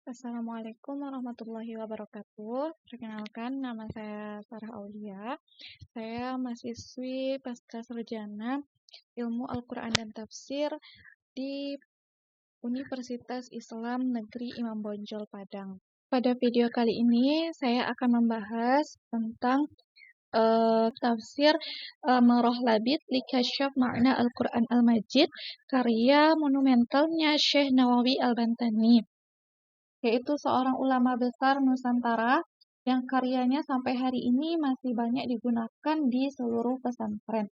Assalamualaikum warahmatullahi wabarakatuh. Perkenalkan, nama saya Sarah Aulia. Saya mahasiswi Pasca Sarjana Ilmu Al-Quran dan Tafsir di Universitas Islam Negeri Imam Bonjol, Padang. Pada video kali ini, saya akan membahas tentang tafsir Marah Labid li Kasyaf Ma'na Al-Quran Al-Majid, karya monumentalnya Syekh Nawawi Al-Bantani, yaitu seorang ulama besar Nusantara yang karyanya sampai hari ini masih banyak digunakan di seluruh pesantren.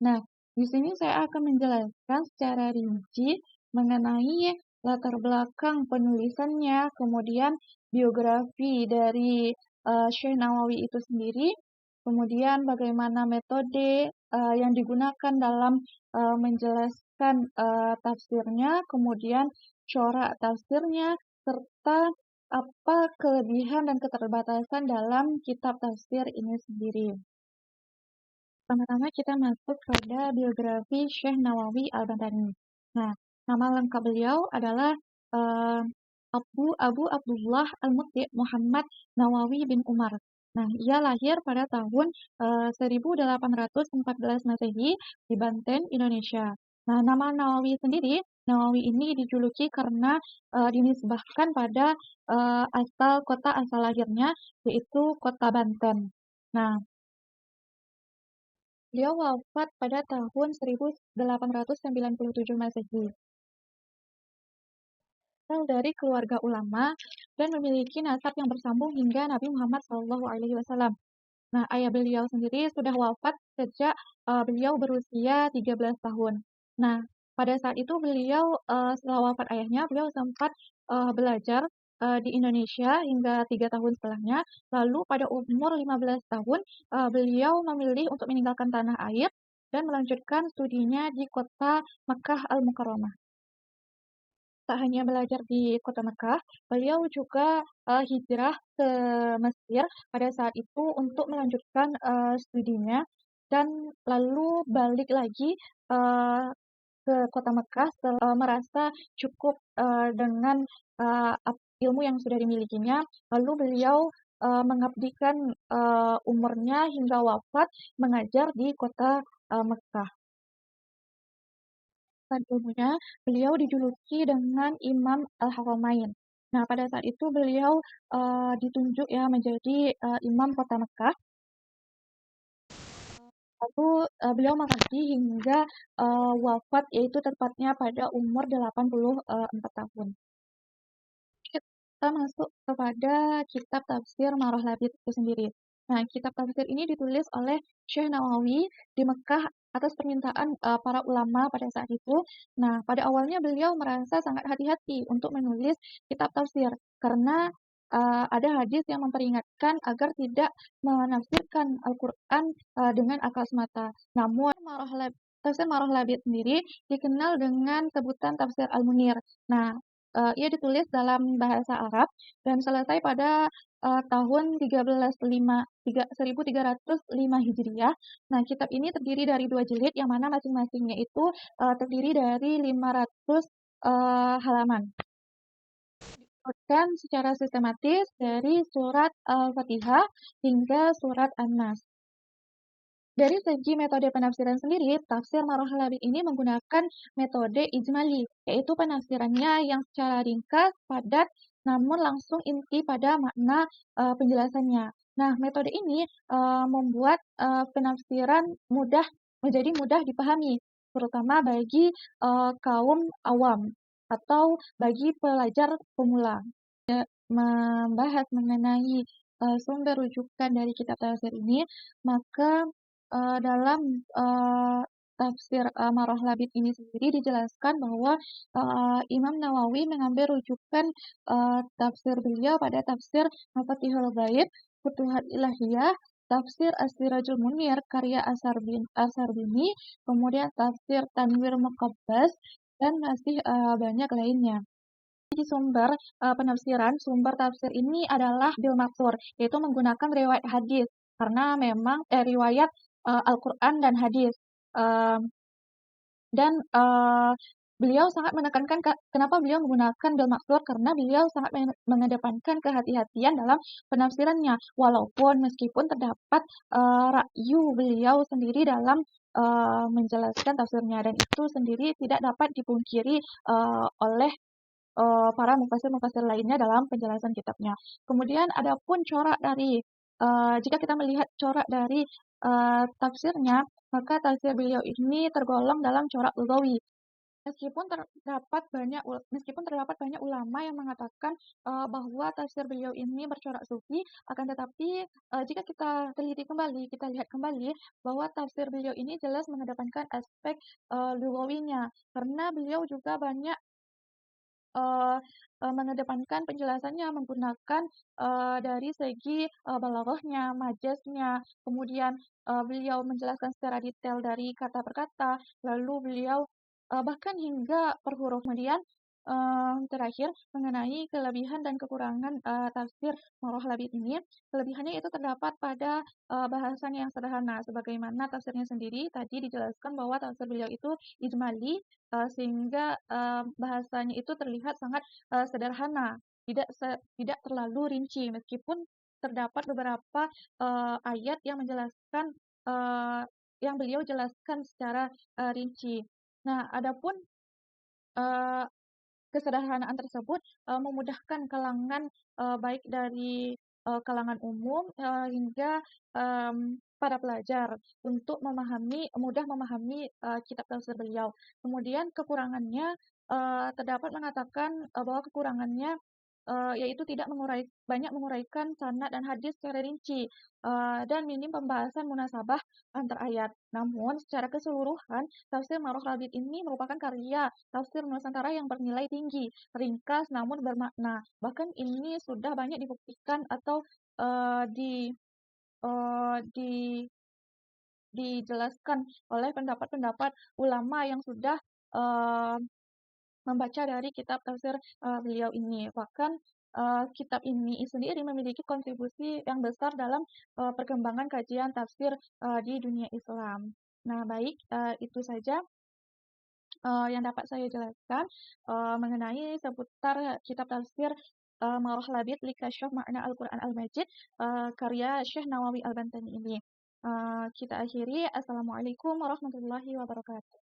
Nah, di sini saya akan menjelaskan secara rinci mengenai latar belakang penulisannya, kemudian biografi dari Syekh Nawawi itu sendiri, kemudian bagaimana metode yang digunakan dalam menjelaskan tafsirnya, kemudian corak tafsirnya, serta apa kelebihan dan keterbatasan dalam kitab tafsir ini sendiri. Pertama-tama kita masuk pada biografi Syekh Nawawi Al-Bantani. Nah, nama lengkap beliau adalah Abu Abdullah Al-Muti' Muhammad Nawawi bin Umar. Nah, ia lahir pada tahun 1814 Masehi di Banten, Indonesia. Nah, nama Nawawi sendiri, Nawawi ini dijuluki karena dinisbahkan pada kota asal lahirnya, yaitu kota Banten. Nah, beliau wafat pada tahun 1897 Masehi. Dari keluarga ulama dan memiliki nasab yang bersambung hingga Nabi Muhammad SAW. Nah, ayah beliau sendiri sudah wafat sejak beliau berusia 13 tahun. Nah, pada saat itu beliau setelah wafat ayahnya, beliau sempat belajar di Indonesia hingga 3 tahun setelahnya. Lalu pada umur 15 tahun, beliau memilih untuk meninggalkan tanah air dan melanjutkan studinya di kota Makkah Al-Mukarramah. Tak hanya belajar di kota Mekah, beliau juga hijrah ke Mesir pada saat itu untuk melanjutkan studinya dan lalu balik lagi ke kota Mekah setelah merasa cukup dengan ilmu yang sudah dimilikinya. Lalu beliau mengabdikan umurnya hingga wafat mengajar di kota Mekah. Ilmunya, beliau dijuluki dengan Imam Al-Haramain. Nah, pada saat itu beliau ditunjuk ya menjadi Imam Kota Mekah. Lalu beliau mengabdi hingga wafat, yaitu tepatnya pada umur 84 tahun. Kita masuk kepada kitab tafsir Marah Labid itu sendiri. Nah, kitab tafsir ini ditulis oleh Syekh Nawawi di Mekah atas permintaan para ulama pada saat itu. Nah, pada awalnya beliau merasa sangat hati-hati untuk menulis kitab tafsir karena ada hadis yang memperingatkan agar tidak menafsirkan Al-Quran dengan akal semata. Namun, tafsir Marah Labid sendiri dikenal dengan sebutan tafsir Al-Munir. Nah, ia ditulis dalam bahasa Arab dan selesai pada tahun 1305 Hijriah. Nah, kitab ini terdiri dari 2 jilid yang mana masing-masingnya itu terdiri dari 500 halaman. Diurutkan secara sistematis dari surat Al-Fatihah hingga surat An-Nas. Dari segi metode penafsiran sendiri, tafsir Marah Labid ini menggunakan metode ijmali, yaitu penafsirannya yang secara ringkas, padat, namun langsung inti pada makna penjelasannya. Nah, metode ini membuat penafsiran menjadi mudah dipahami, terutama bagi kaum awam atau bagi pelajar pemula. Membahas mengenai sumber rujukan dari kitab tafsir ini, maka dalam tafsir Marah Labid ini sendiri dijelaskan bahwa Imam Nawawi mengambil rujukan tafsir beliau pada tafsir Mafatihul Ghaib, Futuhat Ilahiyah, tafsir As-Sirajul Munir karya As-Sarbini, kemudian tafsir Tanwir Muqabbas, dan masih banyak lainnya. Di sumber penafsiran, sumber tafsir ini adalah bil maksur, yaitu menggunakan riwayat hadis, karena memang riwayat Al-Quran dan hadis. Dan beliau sangat menekankan kenapa beliau menggunakan bil maksur, karena beliau sangat mengedepankan kehati-hatian dalam penafsirannya. Walaupun meskipun terdapat rakyu beliau sendiri dalam menjelaskan tafsirnya, dan itu sendiri tidak dapat dipungkiri oleh para mufasir-mufasir lainnya dalam penjelasan kitabnya. Kemudian adapun corak dari jika kita melihat corak dari tafsirnya, maka tafsir beliau ini tergolong dalam corak lugawi. Meskipun terdapat banyak ulama yang mengatakan bahwa tafsir beliau ini bercorak sufi, akan tetapi jika kita teliti kembali, kita lihat kembali bahwa tafsir beliau ini jelas mengedepankan aspek lugawinya, karena beliau juga banyak mengedepankan penjelasannya menggunakan dari segi balaghahnya, majaznya, kemudian beliau menjelaskan secara detail dari kata per kata, lalu beliau bahkan hingga per huruf. Kemudian terakhir mengenai kelebihan dan kekurangan tafsir Marwah Labid ini, kelebihannya itu terdapat pada bahasanya yang sederhana, sebagaimana tafsirnya sendiri tadi dijelaskan bahwa tafsir beliau itu ijmali, sehingga bahasanya itu terlihat sangat sederhana, tidak terlalu rinci, meskipun terdapat beberapa ayat yang menjelaskan yang beliau jelaskan secara rinci. Nah, adapun uh, kesederhanaan tersebut memudahkan kalangan baik dari kalangan umum hingga para pelajar untuk mudah memahami kitab tafsir beliau. Kemudian kekurangannya terdapat mengatakan bahwa kekurangannya yaitu tidak banyak menguraikan sanad dan hadis secara rinci dan minim pembahasan munasabah antar ayat. Namun secara keseluruhan tafsir Marwah Rabit ini merupakan karya tafsir Nusantara yang bernilai tinggi, ringkas namun bermakna. Bahkan ini sudah banyak dibuktikan atau eh, di eh, di dijelaskan oleh pendapat-pendapat ulama yang sudah eh, membaca dari kitab tafsir beliau ini. Bahkan kitab ini sendiri memiliki kontribusi yang besar dalam perkembangan kajian tafsir di dunia Islam. Nah, baik, itu saja yang dapat saya jelaskan mengenai seputar kitab tafsir Marwah Labid li Kasyaf Makna Al-Quran Al-Majid karya Syekh Nawawi Al-Bantani ini. Kita akhiri. Assalamualaikum warahmatullahi wabarakatuh.